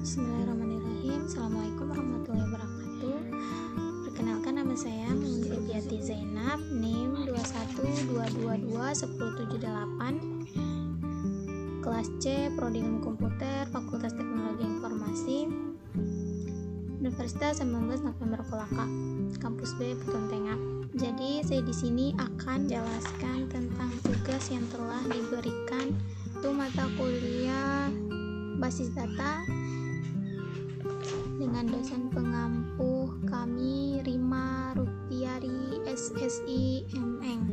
Bismillahirrahmanirrahim. Assalamualaikum warahmatullahi wabarakatuh. Perkenalkan, nama saya Muhammad Etiati Zainab, NIM 2122278, kelas C, Prodi Ilmu Komputer, Fakultas Teknologi Informasi, Universitas 19 November Kolaka, Kampus B, Petontenga. Jadi saya di sini akan jelaskan tentang tugas yang telah diberikan untuk mata kuliah basis data dengan dosen pengampu kami Rima Rupiari SSI MM.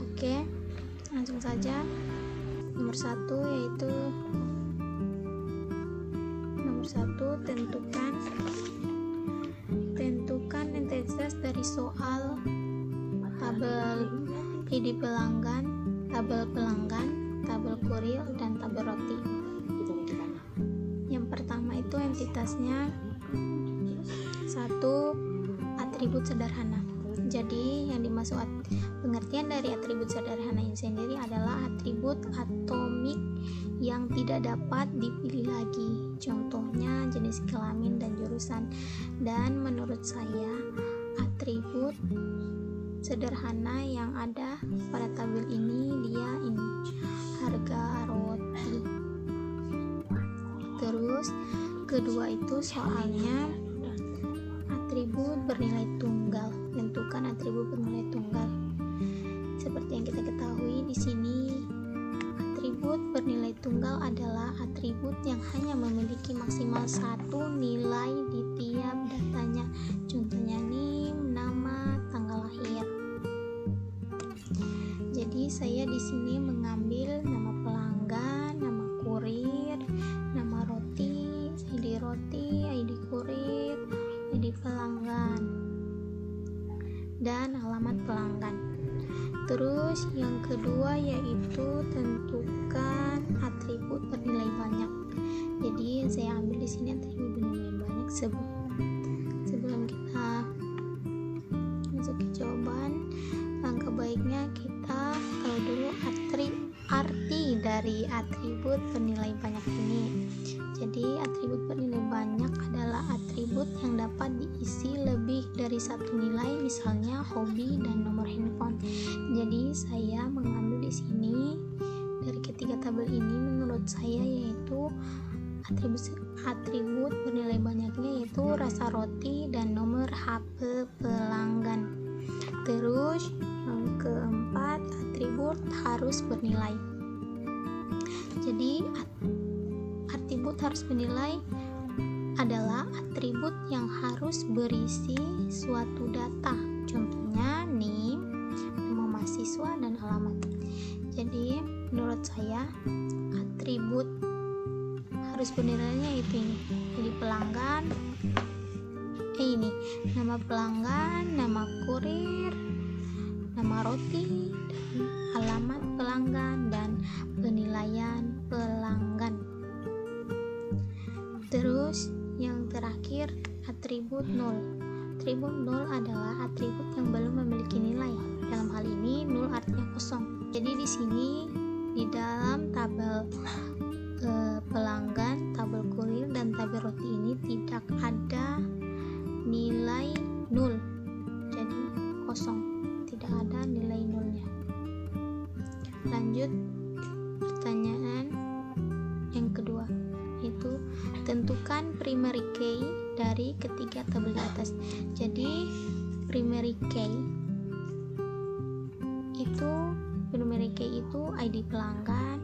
Oke, langsung saja. Nomor satu, tentukan intensitas dari soal tabel ID pelanggan, tabel kurir, dan tabel roti. Yang pertama itu entitasnya 1. Atribut sederhana. Jadi yang dimaksud pengertian dari atribut sederhana ini sendiri adalah atribut atomik yang tidak dapat dipilih lagi. Contohnya jenis kelamin dan jurusan. Dan menurut saya atribut sederhana yang ada pada tabel ini harga roti. Terus kedua itu soalnya atribut bernilai tunggal. Tentukan atribut bernilai tunggal. Seperti yang kita ketahui di sini, atribut bernilai tunggal adalah atribut yang hanya memiliki maksimal satu nilai di tiap datanya. Contohnya NIM, nama, tanggal lahir. Jadi saya di sini mengambil nama pelanggan, nama kurir, nama roti, ID kurir, ID pelanggan, dan alamat pelanggan. Terus yang kedua yaitu tentukan atribut bernilai banyak. Jadi saya ambil di sini atribut bernilai banyak. Sebelum kita masuk ke jawaban, langkah baiknya kita tahu dulu arti dari atribut bernilai banyak ini. Jadi atribut bernilai banyak adalah atribut yang dapat diisi lebih dari satu nilai, misalnya hobi dan nomor handphone. Jadi saya mengambil di sini dari ketiga tabel ini, menurut saya yaitu atribut bernilai banyaknya yaitu rasa roti dan nomor HP pelanggan. Terus yang keempat, atribut harus bernilai. Jadi atribut harus bernilai adalah atribut yang harus berisi suatu data. Contohnya NIM, nama mahasiswa, dan alamat. Jadi menurut saya atribut harus bernilainya itu ini. Jadi pelanggan, ini nama pelanggan, nama kurir, nama roti, dan alamat pelanggan, dan penilaian pelanggan. Terus yang terakhir, atribut 0. Atribut 0 adalah atribut yang belum memiliki nilai. Dalam hal ini 0 artinya kosong. Jadi di sini di dalam tabel pelanggan, tabel kurir, dan tabel roti ini tidak ada nilai 0. Jadi kosong, tidak ada nilai 0-nya. Lanjut pertanyaan yang kedua, itu tentukan primary key dari ketiga tabel di atas. Jadi primary key itu ID pelanggan,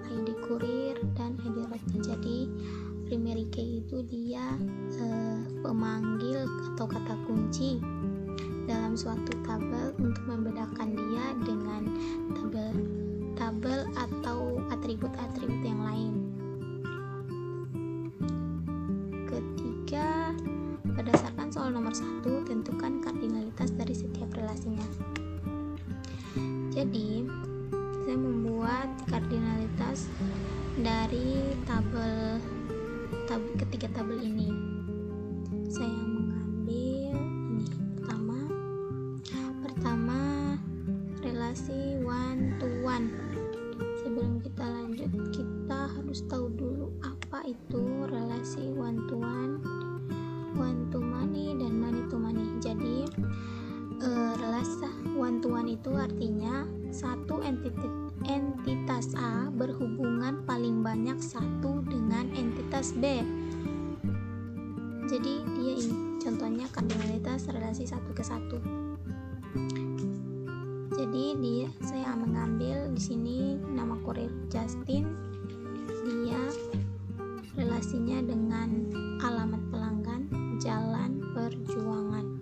ID kurir, dan ID roti. Jadi primary key itu dia pemanggil atau kata kunci dalam suatu tabel untuk membedakan dia dengan tabel atau atribut-atribut yang lain. Ketiga, berdasarkan soal nomor 1, tentukan kardinalitas dari setiap relasinya. Jadi saya membuat kardinalitas dari ketiga tabel ini. Saya mengambil ini pertama relasi one to one. Sebelum kita lanjut, kita harus tahu dulu apa kedua itu relasi one to money dan money to money. Jadi relasi one to one itu artinya satu entitas A berhubungan paling banyak satu dengan entitas B. Jadi dia ini contohnya kardinalitas relasi 1 ke 1. Jadi saya mengambil di sini nama kurir Justin, dia relasinya dengan alamat pelanggan Jalan Perjuangan.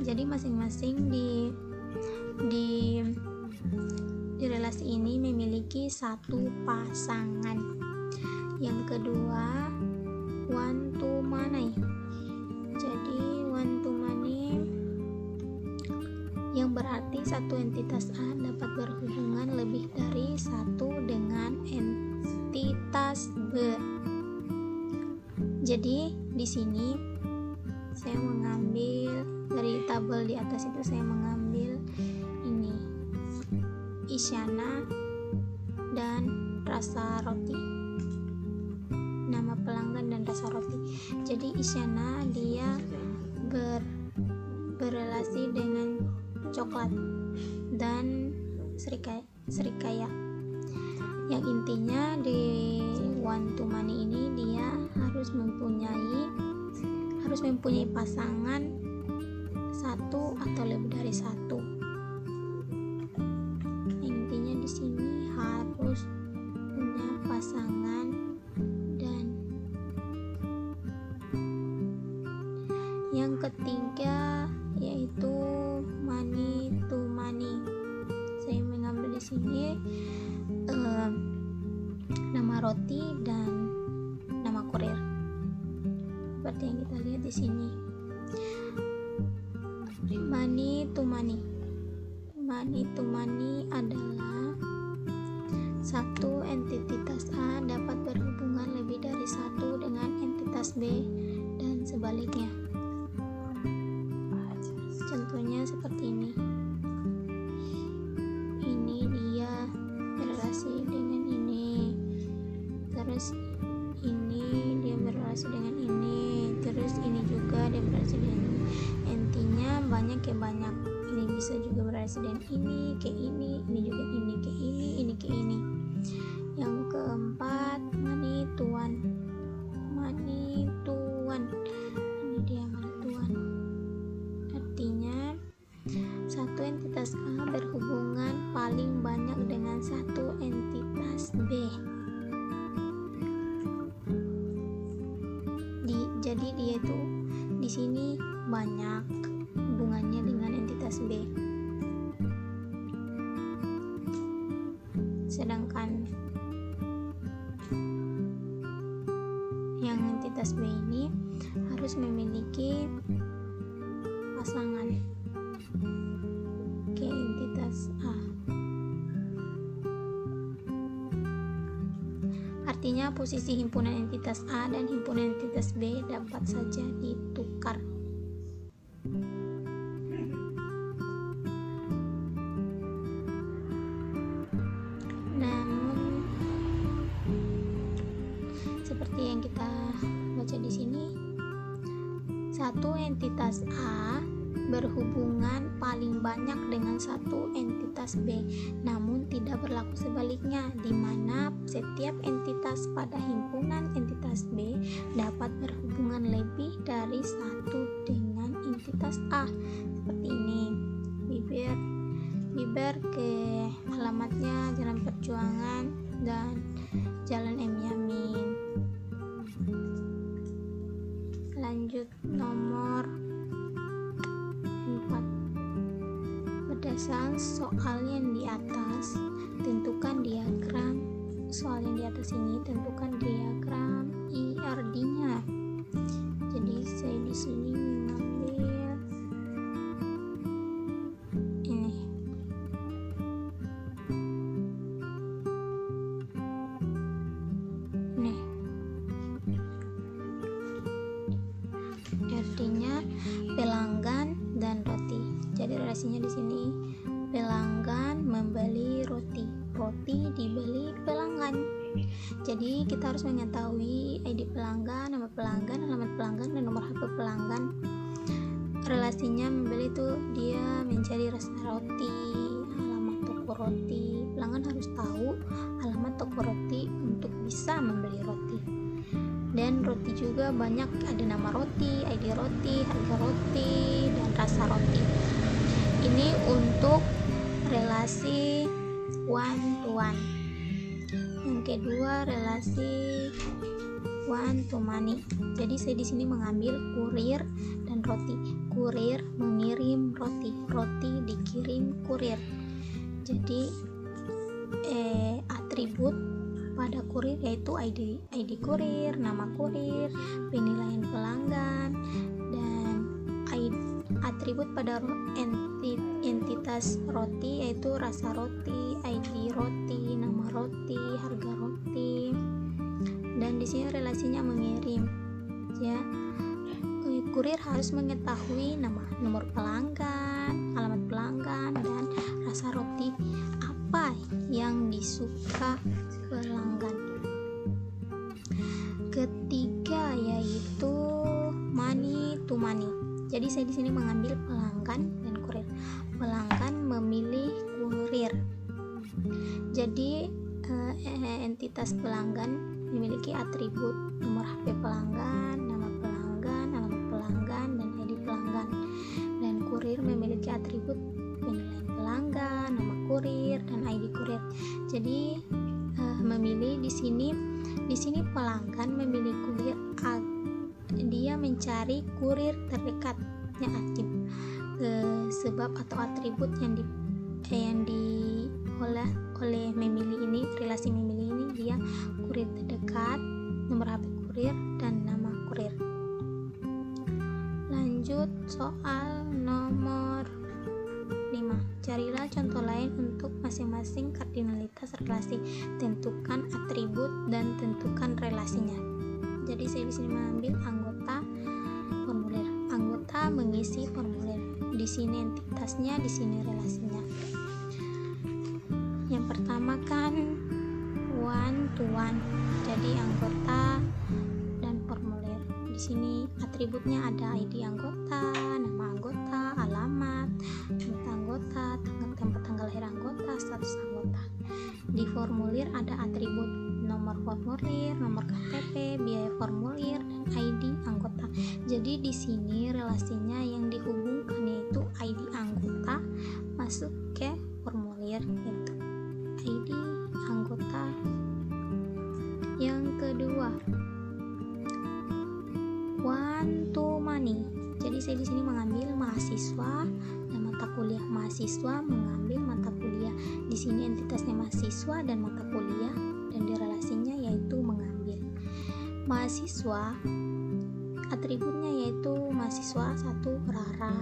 Jadi masing-masing di relasi ini memiliki satu pasangan. Yang kedua one to money. Jadi one to money yang berarti satu entitas A dapat berhubungan lebih dari satu dengan entitas B. Jadi di sini saya mengambil dari tabel di atas itu, saya mengambil ini Isyana dan Rasa Roti, nama pelanggan dan Rasa Roti. Jadi Isyana dia berrelasi dengan coklat dan Srikaya. Yang intinya di one to money ini dia harus mempunyai pasangan satu atau lebih dari satu. Intinya di sini harus punya pasangan. Dan yang ketiga yaitu money to money. Saya mengambil di sini nama roti dan nama kurir seperti yang kita lihat di sini. Money to money adalah satu entitas A dapat berhubungan lebih dari satu dengan entitas B dan sebaliknya. Contohnya seperti ini. Ini dia berrelasi dengan ini, terus ini dia berrelasi dengan ini, terus ini juga dia berrelasi dengan ini. Intinya banyak ke banyak. Ini bisa juga berrelasi dengan ini ke ini juga ini ke ini ke ini. Yang keempat money to one. Ini dia money to one. Artinya satu entitas A berhubungan paling banyak dengan satu entitas B. Jadi dia itu di sini banyak hubungannya dengan entitas B. Sedangkan yang entitas B ini harus memiliki pasangan ke entitas A. Artinya posisi himpunan entitas A dan himpunan entitas B dapat saja ditukar. Namun seperti yang kita baca di sini, satu entitas A berhubungan paling banyak dengan satu entitas B, namun tidak berlaku sebaliknya, di mana setiap entitas pada himpunan entitas B dapat berhubungan lebih dari satu dengan entitas A. Seperti ini, Biber ke alamatnya Jalan Perjuangan dan Jalan M. Yamin. Lanjut nomor 4. Berdasarkan soal yang di atas, tentukan diagram. Soal yang di atas ini tentukan diagram IRD-nya. Jadi saya di sini mengambil ini. Nih. Artinya pelanggan dan roti. Jadi relasinya di sini pelanggan membeli roti, roti dibeli pelanggan. Jadi kita harus mengetahui ID pelanggan, nama pelanggan, alamat pelanggan, dan nomor HP pelanggan. Relasinya membeli itu dia mencari rasa roti, alamat toko roti. Pelanggan harus tahu alamat toko roti untuk bisa membeli roti. Dan roti juga banyak, ada nama roti, ID roti, harga roti, dan rasa roti. Ini untuk relasi one to one. Yang kedua, relasi one to many. Jadi saya di sini mengambil kurir dan roti. Kurir mengirim roti, roti dikirim kurir. Jadi atribut pada kurir yaitu ID kurir, nama kurir, penilaian pelanggan, dan atribut pada entitas roti yaitu rasa roti, ID roti, nama roti, harga roti. Dan di sini relasinya mengirim. Ya, kurir harus mengetahui nomor pelanggan, alamat pelanggan, dan rasa roti apa yang disuka pelanggan. Ketiga yaitu money to money. Jadi saya di sini mengambil pelanggan dan kurir. Pelanggan memilih kurir. Jadi entitas pelanggan memiliki atribut nomor HP pelanggan, nama pelanggan, alamat pelanggan, dan ID pelanggan. Dan kurir memiliki atribut penilaian pelanggan, nama kurir, dan ID kurir. Jadi memilih di sini pelanggan memilih kurir. Dia mencari kurir terdekatnya sebab atau atribut yang oleh memilih ini, relasi memilih ini, dia kurir terdekat, nomor HP kurir, dan nama kurir. Lanjut soal nomor 5. Carilah contoh lain untuk masing-masing kardinalitas relasi. Tentukan atribut dan tentukan relasinya. Jadi saya di sini mengambil anggota formulir. Anggota mengisi formulir. Di sini entitasnya, di sini relasinya. Yang pertama kan one to one. Jadi anggota dan formulir. Di sini atributnya ada ID anggota, nama anggota, alamat anggota, tanggal lahir anggota, status anggota. Di formulir ada atribut nomor formulir, nomor KTP, biaya formulir, dan ID anggota. Jadi di sini relasinya yang dihubungkan yaitu ID anggota masuk ke formulir, yaitu ID anggota. Yang kedua, one to many. Jadi saya di sini mengambil mahasiswa dan mata kuliah. Mahasiswa mengambil mata kuliah. Di sini entitasnya mahasiswa dan mata kuliah, dan di relasinya yaitu mengambil. Mahasiswa atributnya yaitu mahasiswa 1 Rara,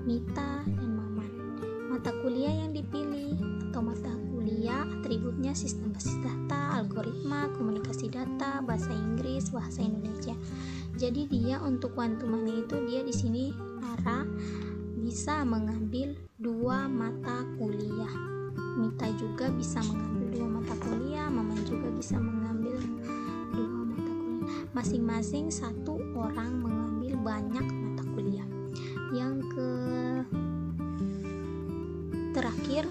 Mita, dan Maman. Mata kuliah yang dipilih atau mata kuliah atributnya sistem basis data, algoritma, komunikasi data, bahasa Inggris, bahasa Indonesia. Jadi dia untuk one to many itu dia di sini Rara bisa mengambil 2 mata kuliah. Mita juga bisa mengambil 2 mata kuliah, Maman juga bisa mengambil 2 mata kuliah. Masing-masing 1 orang mengambil banyak mata kuliah. Yang terakhir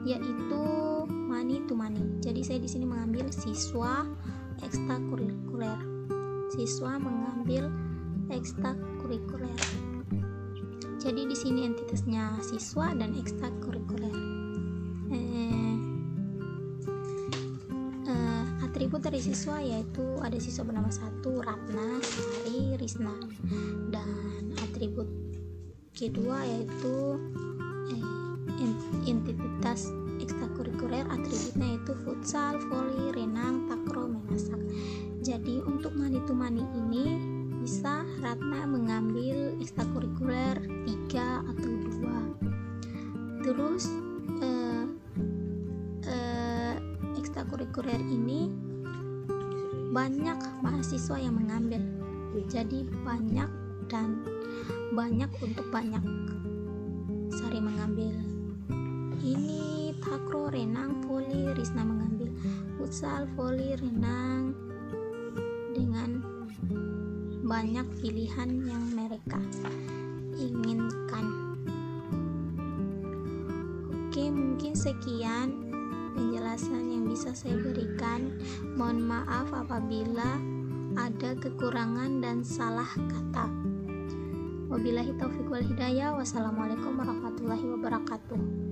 yaitu money to money. Jadi saya di sini mengambil siswa ekstrakurikuler. Siswa mengambil ekstrakurikuler. Jadi di sini entitasnya siswa dan ekstrakurikuler. Atribut dari siswa yaitu ada siswa bernama 1 Ratna, Sari, Risna. Dan atribut kedua yaitu entitas ekstrakurikuler, atributnya yaitu futsal, voli, renang, takraw, memasak. Jadi untuk money to money ini bisa Ratna mengambil ekstrakurikuler 3 atau 2. Terus ekstrakurikuler ini banyak mahasiswa yang mengambil. Jadi banyak dan banyak untuk banyak. Sari mengambil ini, takraw, renang, voli, Risna mengambil futsal, voli, renang, dengan banyak pilihan yang mereka inginkan. Oke, mungkin sekian penjelasan yang bisa saya berikan. Mohon maaf apabila ada kekurangan dan salah kata. Wabillahi taufiq wal hidayah. Wassalamualaikum warahmatullahi wabarakatuh.